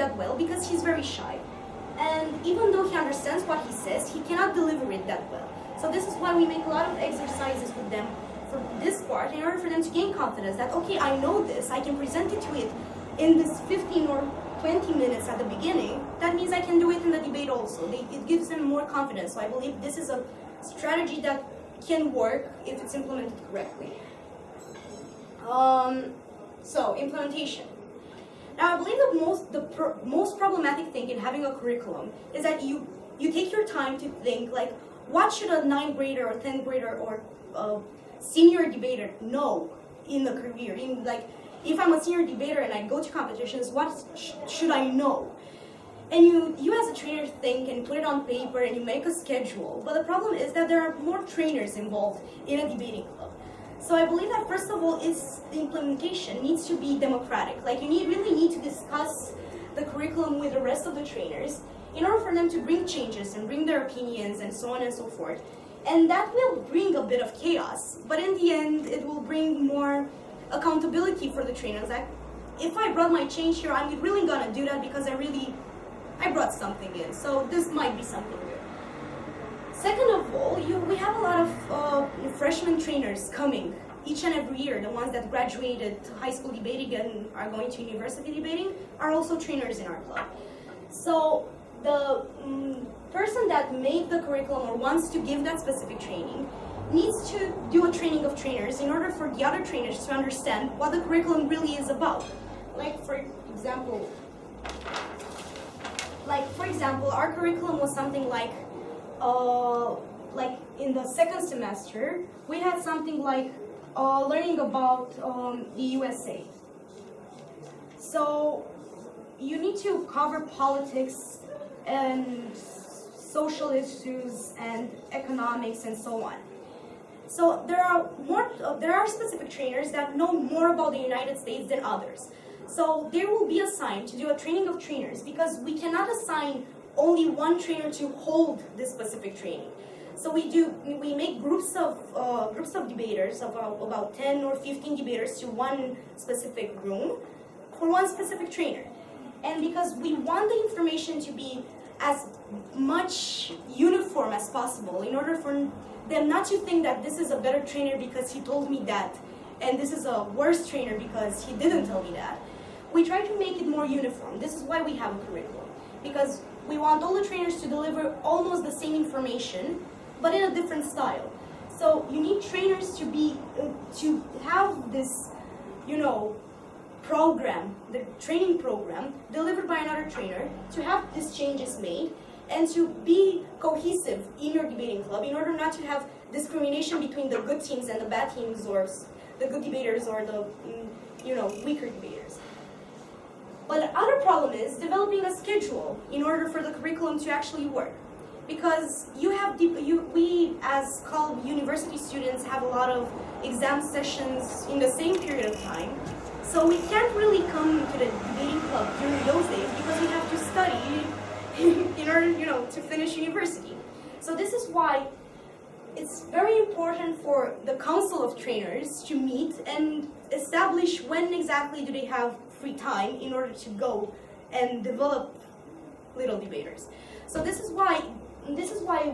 that well because he's very shy. And even though he understands what he says, he cannot deliver it that well. So this is why we make a lot of exercises with them for this part, in order for them to gain confidence that, okay, I know this, I can present it to it in this 15 or 20 minutes at the beginning. That means I can do it in the debate also. It gives them more confidence. So I believe this is a strategy that can work if it's implemented correctly. So implementation. Now I believe the most problematic thing in having a curriculum is that you take your time to think, like, what should a 9th grader or 10th grader or senior debater know in the career? In, like, if I'm a senior debater and I go to competitions, what should I know? And you as a trainer think and put it on paper and you make a schedule. But the problem is that there are more trainers involved in a debating club. So I believe that first of all, the implementation needs to be democratic. Like, you really need to discuss the curriculum with the rest of the trainers in order for them to bring changes and bring their opinions and so on and so forth. And that will bring a bit of chaos, but in the end, it will bring more accountability for the trainers. Like, if I brought my change here, I'm really gonna do that because I brought something in. So this might be something good. Second of all, we have a lot of freshman trainers coming each and every year. The ones that graduated high school debating and are going to university debating are also trainers in our club. So the person that made the curriculum or wants to give that specific training needs to do a training of trainers in order for the other trainers to understand what the curriculum really is about. Like, for example, our curriculum was something like in the second semester, we had something like learning about the USA. So you need to cover politics and social issues and economics and so on. So there are specific trainers that know more about the United States than others. So they will be assigned to do a training of trainers because we cannot assign only one trainer to hold this specific training. So we make groups of debaters, about 10 or 15 debaters to one specific room for one specific trainer. And because we want the information to be as much uniform as possible, in order for them not to think that this is a better trainer because he told me that, and this is a worse trainer because he didn't tell me that, we try to make it more uniform. This is why we have a curriculum, because we want all the trainers to deliver almost the same information, but in a different style. So you need trainers to have this, program, the training program delivered by another trainer, to have these changes made, and to be cohesive in your debating club in order not to have discrimination between the good teams and the bad teams, or the good debaters or the weaker debaters. But the other problem is developing a schedule in order for the curriculum to actually work. Because we as college university students have a lot of exam sessions in the same period of time. So we can't really come to the debating club during those days because we have to study in order, to finish university. So this is why it's very important for the council of trainers to meet and establish when exactly do they have free time in order to go and develop little debaters. So this is why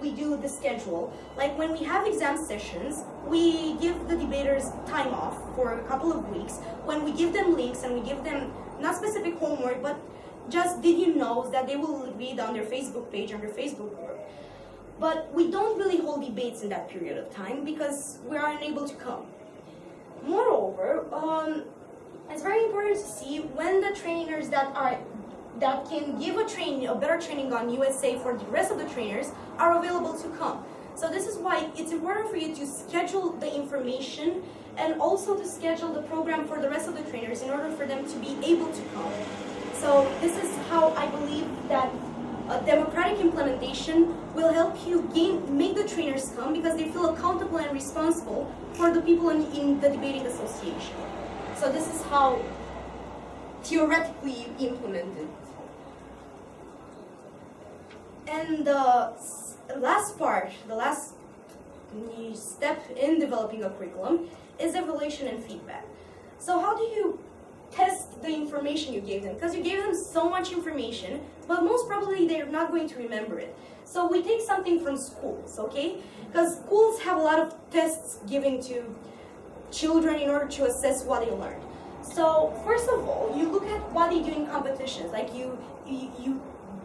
we do the schedule. Like, when we have exam sessions, we give the debaters time off for a couple of weeks, when we give them links and we give them not specific homework, but just did you know that they will read on their Facebook page, on their Facebook group. But we don't really hold debates in that period of time because we are unable to come. Moreover, it's very important to see when the trainers that can give a better training on USA for the rest of the trainers are available to come. So this is why it's important for you to schedule the information and also to schedule the program for the rest of the trainers in order for them to be able to come. So this is how I believe that a democratic implementation will help you make the trainers come, because they feel accountable and responsible for the people in the debating association. So this is how theoretically you implement it. And the last part, the last step in developing a curriculum is evaluation and feedback. So how do you test the information you gave them, because you gave them so much information, but most probably they're not going to remember it. So we take something from schools, okay? Because schools have a lot of tests given to children in order to assess what they learned. So first of all, you look at what they do in competitions. Like you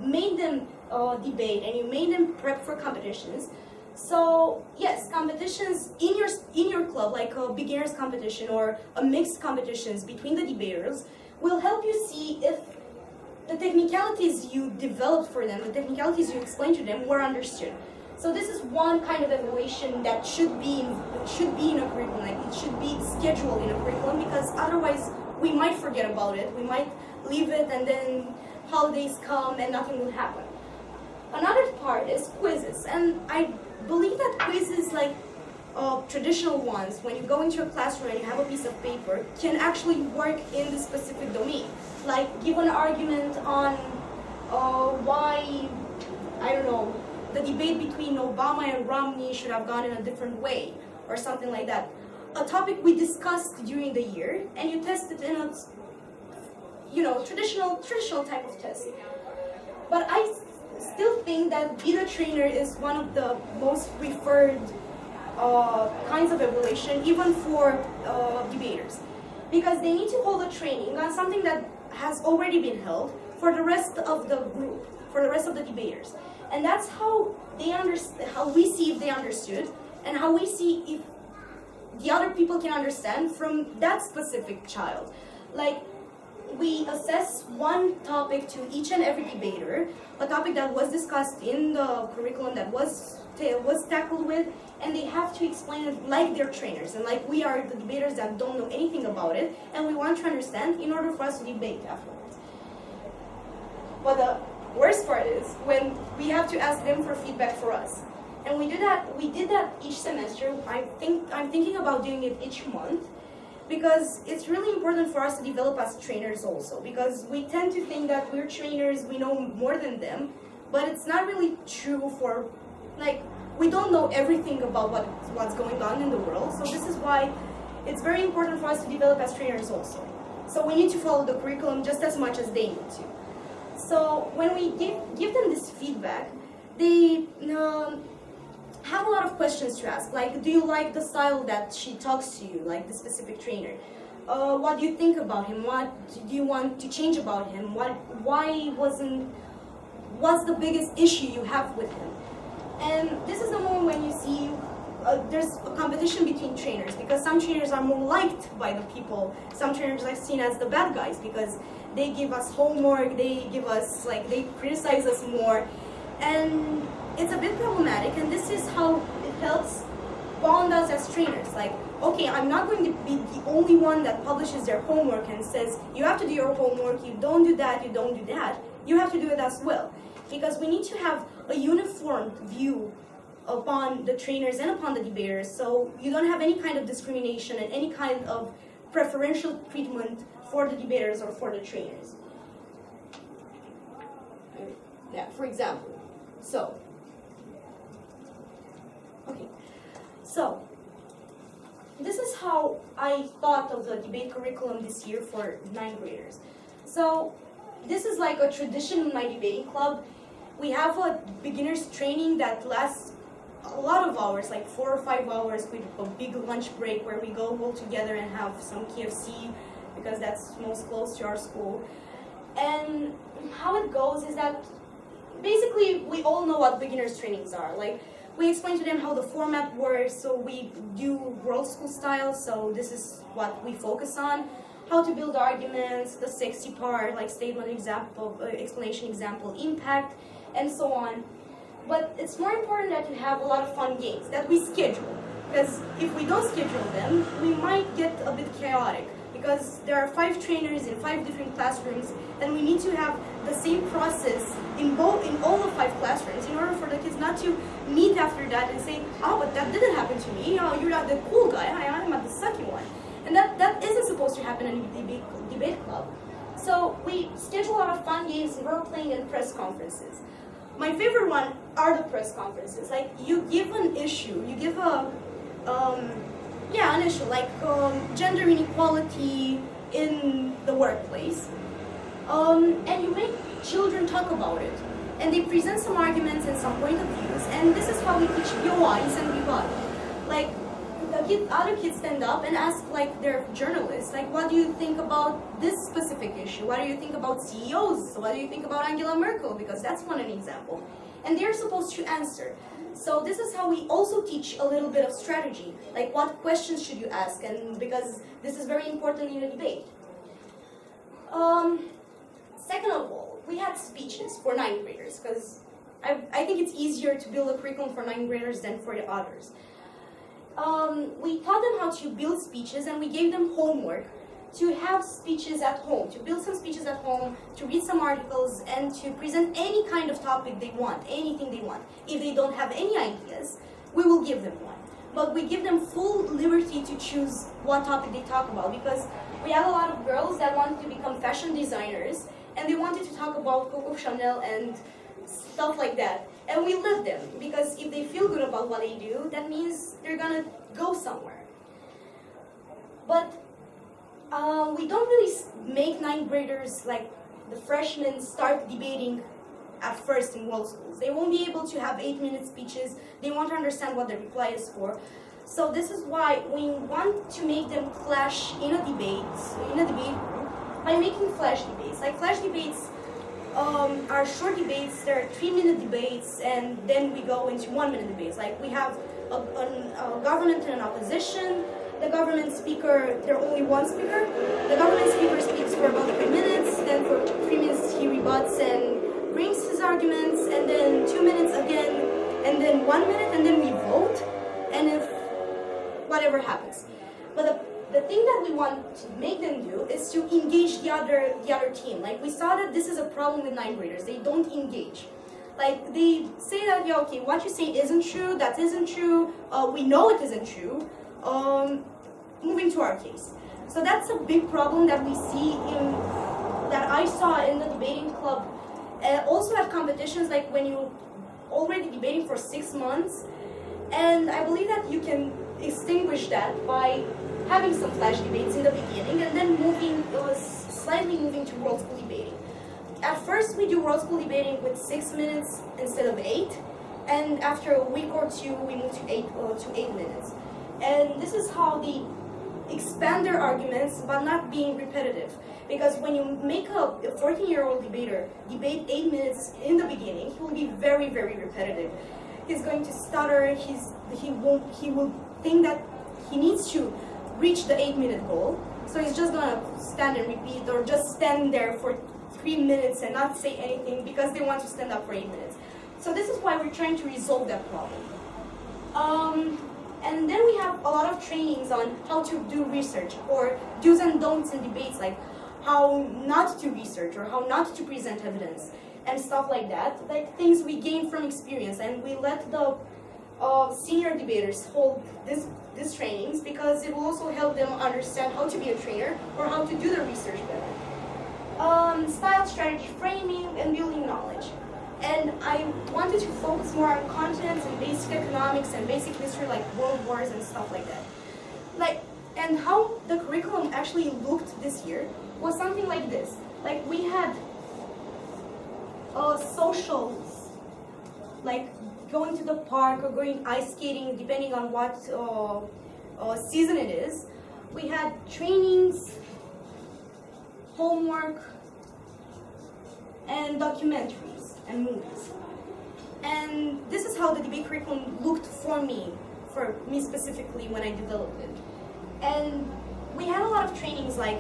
made them debate and you made them prep for competitions. So yes, competitions in your club, like a beginners competition or a mixed competitions between the debaters, will help you see if the technicalities you developed for them, the technicalities you explained to them, were understood. So this is one kind of evaluation that should be in a curriculum. Like it should be scheduled in a curriculum, because otherwise we might forget about it. We might leave it, and then holidays come and nothing will happen. Another part is quizzes, and I believe that quizzes, like traditional ones, when you go into a classroom and you have a piece of paper, can actually work in this specific domain. Like give an argument on why, I don't know, the debate between Obama and Romney should have gone in a different way, or something like that. A topic we discussed during the year, and you test it in a, traditional type of test. But I still think that Be the Trainer is one of the most preferred kinds of evaluation, even for debaters, because they need to hold a training on something that has already been held for the rest of the group, for the rest of the debaters. And that's how they understand, how we see if they understood, and how we see if the other people can understand from that specific child. Like, we assess one topic to each and every debater, a topic that was discussed in the curriculum that was tackled with, and they have to explain it like they're trainers, and like we are the debaters that don't know anything about it, and we want to understand in order for us to debate afterwards. But the worst part is when we have to ask them for feedback for us. And we did that each semester. I'm thinking about doing it each month, because it's really important for us to develop as trainers also, because we tend to think that we're trainers, we know more than them, but it's not really true. For, like, we don't know everything about what's going on in the world, so this is why it's very important for us to develop as trainers also. So we need to follow the curriculum just as much as they need to. So when we give them this feedback, they have a lot of questions to ask, like, do you like the style that she talks to you, like the specific trainer? What do you think about him? What do you want to change about him? What's the biggest issue you have with him? And this is the moment when you see there's a competition between trainers, because some trainers are more liked by the people. Some trainers are seen as the bad guys because they give us homework, they criticize us more. And it's a bit problematic, and this is how it helps bond us as trainers. Like, okay, I'm not going to be the only one that publishes their homework and says, you have to do your homework, you don't do that, you don't do that. You have to do it as well. Because we need to have a uniform view upon the trainers and upon the debaters, so you don't have any kind of discrimination and any kind of preferential treatment for the debaters or for the trainers. Yeah, for example. So this is how I thought of the debate curriculum this year for 9th graders. So this is like a tradition in my debating club. We have a beginner's training that lasts a lot of hours, like 4 or 5 hours, with a big lunch break where we go all together and have some KFC, because that's most close to our school. And how it goes is that basically we all know what beginner's trainings are. Like, we explain to them how the format works, so we do world school style, so this is what we focus on. How to build arguments, the sexy part, like statement, example, explanation, example, impact, and so on. But it's more important that we have a lot of fun games that we schedule, because if we don't schedule them, we might get a bit chaotic, because there are 5 trainers in 5 different classrooms, and we need to have the same process in all the 5 classrooms in order for the kids not to meet after that and say, oh, but that didn't happen to me, oh, you're not the cool guy, I'm not the sucky one. And that isn't supposed to happen in a debate club. So we schedule a lot of fun games, role-playing, and press conferences. My favorite one are the press conferences. Like, you give an issue, you give an issue like gender inequality, in the workplace. And you make children talk about it. And they present some arguments and some point of views. And this is how we teach BOIs and rebut. Like, other kids stand up and ask, like, their journalists, like, what do you think about this specific issue? What do you think about CEOs? What do you think about Angela Merkel? Because that's one an example. And they're supposed to answer. So this is how we also teach a little bit of strategy, like what questions should you ask, and because this is very important in a debate. Second of all, we had speeches for 9th graders, because I think it's easier to build a curriculum for 9th graders than for the others. We taught them how to build speeches, and we gave them homework to have speeches at home, to build some speeches at home, to read some articles, and to present any kind of topic they want, anything they want. If they don't have any ideas, we will give them one. But we give them full liberty to choose what topic they talk about, because we have a lot of girls that want to become fashion designers, and they wanted to talk about Coco Chanel and stuff like that. And we let them, because if they feel good about what they do, that means they're gonna go somewhere. But we don't really make 9th graders, like the freshmen, start debating at first in world schools. They won't be able to have 8-minute speeches. They want to understand what the reply is for. So this is why we want to make them clash in a debate group by making flash debates. Like flash debates are short debates. They're 3-minute debates, and then we go into 1-minute debates. Like we have a government and an opposition. The government speaker, there are only one speaker. The government speaker speaks for about 3 minutes, then for 3 minutes he rebuts and brings his arguments, and then 2 minutes again, and then 1 minute, and then we vote, and if whatever happens. But the thing that we want to make them do is to engage the other team. Like we saw that this is a problem with 9th graders. They don't engage. Like they say that, yeah, okay, what you say isn't true, that isn't true, we know it isn't true. Moving to our case. So that's a big problem that we see that I saw in the debating club. Also at competitions, like when you're already debating for 6 months, and I believe that you can extinguish that by having some flash debates in the beginning and then slightly moving to world school debating. At first we do world school debating with 6 minutes instead of 8, and after a week or two we move to 8 minutes. And this is how they expand their arguments, but not being repetitive. Because when you make a 14-year-old debater debate 8 minutes in the beginning, he will be very, very repetitive. He's going to stutter. He will think that he needs to reach the 8-minute goal. So he's just gonna stand and repeat, or just stand there for 3 minutes and not say anything because they want to stand up for 8 minutes. So this is why we're trying to resolve that problem. And then we have a lot of trainings on how to do research, or do's and don'ts in debates, like how not to research or how not to present evidence and stuff like that, like things we gain from experience. And we let the senior debaters hold these trainings, because it will also help them understand how to be a trainer or how to do the research better. Style, strategy, framing, and building knowledge. And I wanted to focus more on content and basic economics and basic history, like world wars and stuff like that. And how the curriculum actually looked this year was something like this. Like we had socials, like going to the park or going ice skating, depending on what season it is. We had trainings, homework, and documentaries and movies. And this is how the debate curriculum looked for me specifically when I developed it. And we had a lot of trainings, like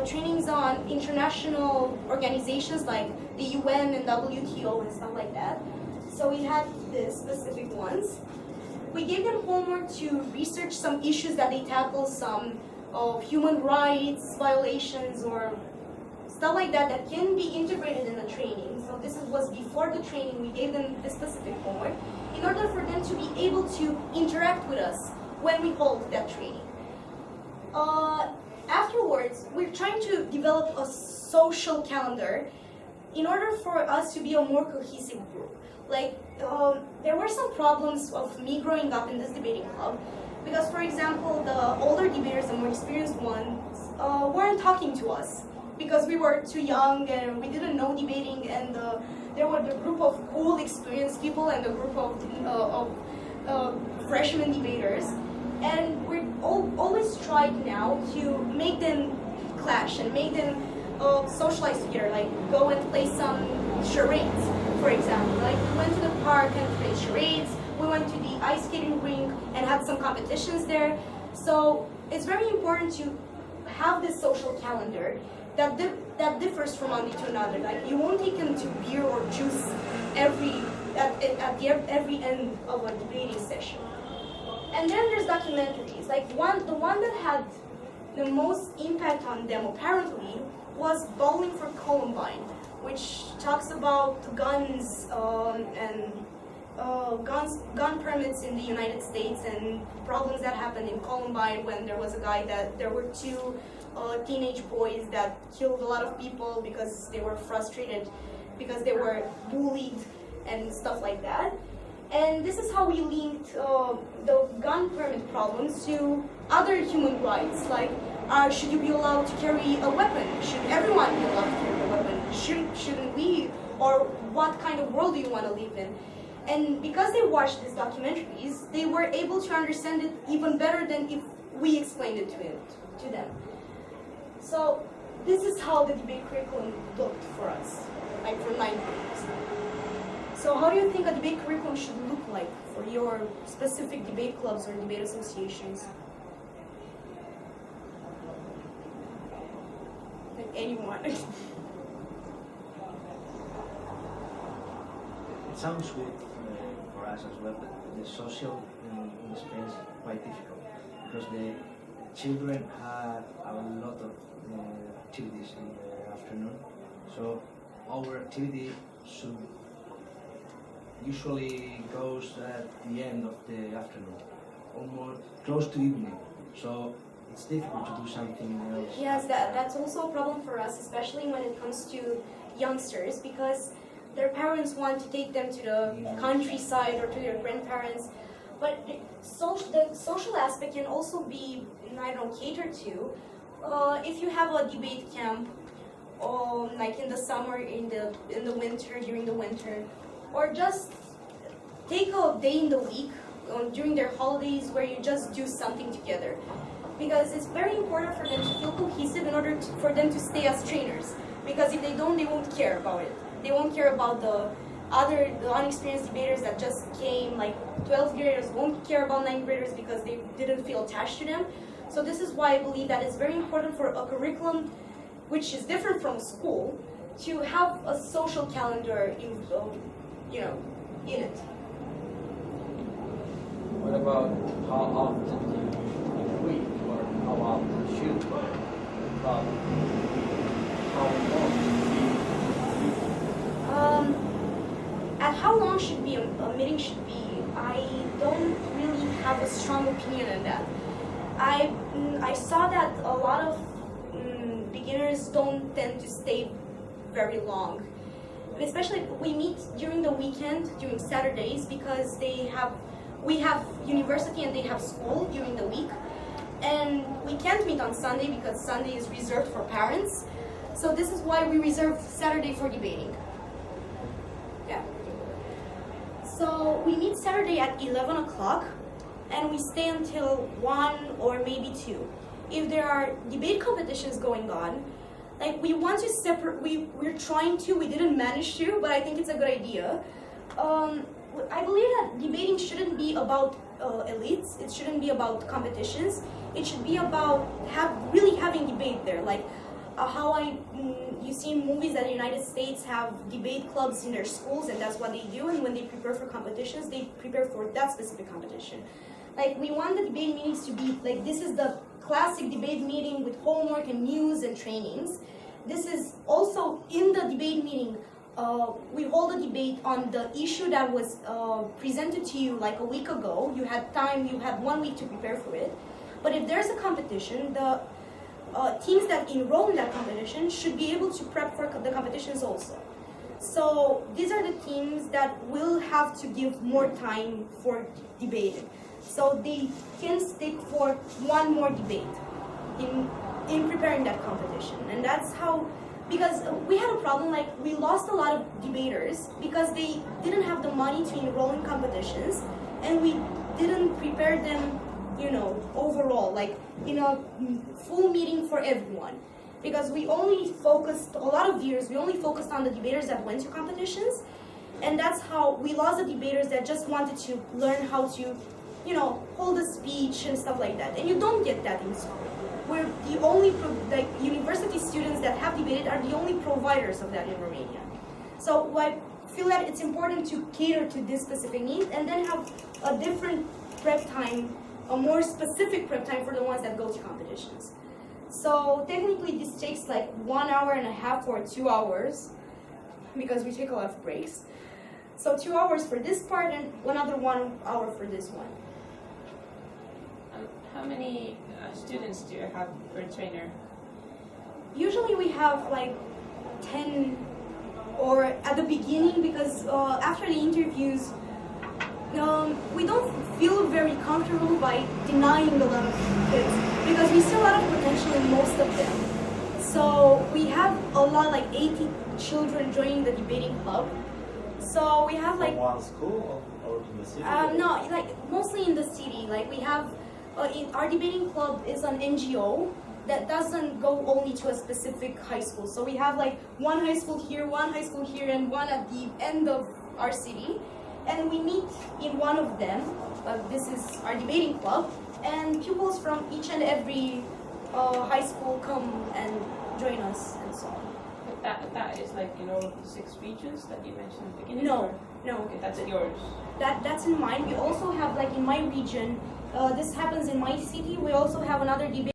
trainings on international organizations like the UN and WTO and stuff like that. So we had the specific ones. We gave them homework to research some issues that they tackle, some human rights violations or stuff like that that can be integrated in the training. So this was before the training. We gave them the specific homework in order for them to be able to interact with us when we hold that training. Afterwards, we're trying to develop a social calendar in order for us to be a more cohesive group. Like, there were some problems of me growing up in this debating club, because, for example, the older debaters, the more experienced ones, weren't talking to us because we were too young and we didn't know debating, and there were the group of cool, experienced people and the group of freshman debaters, and we always tried now to make them clash and make them socialize together, like go and play some charades, for example. Like we went to the park and played charades, we went to the ice skating rink and had some competitions there. So it's very important to have this social calendar that differs from one to another. Like you won't take them to beer or juice at every end of a debating session. And then there's documentaries. Like the one that had the most impact on them apparently was Bowling for Columbine, which talks about guns and gun permits in the United States and problems that happened in Columbine when there was a guy that there were two teenage boys that killed a lot of people because they were frustrated, because they were bullied and stuff like that. And this is how we linked the gun permit problems to other human rights, like should you be allowed to carry a weapon? Should everyone be allowed to carry a weapon? Shouldn't we? Or what kind of world do you want to live in? And because they watched these documentaries, they were able to understand it even better than if we explained it to them. So this is how the debate curriculum looked for us, like for 9 years. So how do you think a debate curriculum should look like for your specific debate clubs or debate associations? Like anyone. It sounds good for us as well, but the social in Spain is quite difficult because the children have a lot of activities in the afternoon. So our activity should usually goes at the end of the afternoon, almost close to evening. So it's difficult to do something else. Yes, that's also a problem for us, especially when it comes to youngsters, because their parents want to take them to the countryside or to their grandparents. But the social aspect can also be, I don't know, catered to. If you have a debate camp, like in the summer, in the winter, during the winter, or just take a day in the week during their holidays where you just do something together. Because it's very important for them to feel cohesive in order for them to stay as trainers. Because if they don't, they won't care about it. They won't care about the unexperienced debaters that just came, like 12th graders won't care about 9th graders because they didn't feel attached to them. So this is why I believe that it's very important for a curriculum which is different from school to have a social calendar in it. What about how often in a week, or how often should you? About how long should it be? At how long should be a meeting should be, I don't really have a strong opinion on that. I saw that a lot of beginners don't tend to stay very long. Especially we meet during the weekend, during Saturdays, because we have university and they have school during the week. And we can't meet on Sunday because Sunday is reserved for parents. So this is why we reserve Saturday for debating. Yeah. So we meet Saturday at 11 o'clock and we stay until 1 or maybe 2. If there are debate competitions going on, like we want to separate, we're trying to, we didn't manage to, but I think it's a good idea. I believe that debating shouldn't be about elites, it shouldn't be about competitions, it should be about really having debate there. Like you see in movies that the United States have debate clubs in their schools and that's what they do, and when they prepare for competitions, they prepare for that specific competition. Like we want the debate meetings to be, like this is the classic debate meeting with homework and news and trainings. This is also in the debate meeting, we hold a debate on the issue that was presented to you like a week ago. You had time, you had 1 week to prepare for it. But if there's a competition, the teams that enroll in that competition should be able to prep for the competitions also. So these are the teams that will have to give more time for debating. So they can stick for one more debate in preparing that competition. And that's how, because we had a problem, like we lost a lot of debaters because they didn't have the money to enroll in competitions, and we didn't prepare them, overall, like in a full meeting for everyone. Because we only focused, a lot of years, we only focused on the debaters that went to competitions, and that's how we lost the debaters that just wanted to learn how to, hold a speech and stuff like that. And you don't get that in school. We're the only, university students that have debated are the only providers of that in Romania. So I feel that it's important to cater to this specific need and then have a different prep time, a more specific prep time for the ones that go to competitions. So technically this takes like 1.5 hours or 2 hours because we take a lot of breaks. So 2 hours for this part and another 1 hour for this one. How many students do you have per trainer? Usually we have like 10 or at the beginning, because after the interviews, we don't feel very comfortable by denying a lot of kids because we see a lot of potential in most of them. So we have a lot, like 80 children joining the debating club. So we have like... From one school or in the city? No, like mostly in the city. Like we have, our debating club is an NGO that doesn't go only to a specific high school. So we have like one high school here, and one at the end of our city. And we meet in one of them, this is our debating club, and pupils from each and every high school come and join us and so on. But that is like, the 6 speeches that you mentioned at the beginning? No. Okay, that's yours. That's in mine. We also have, like in my region, this happens in my city, we also have another debate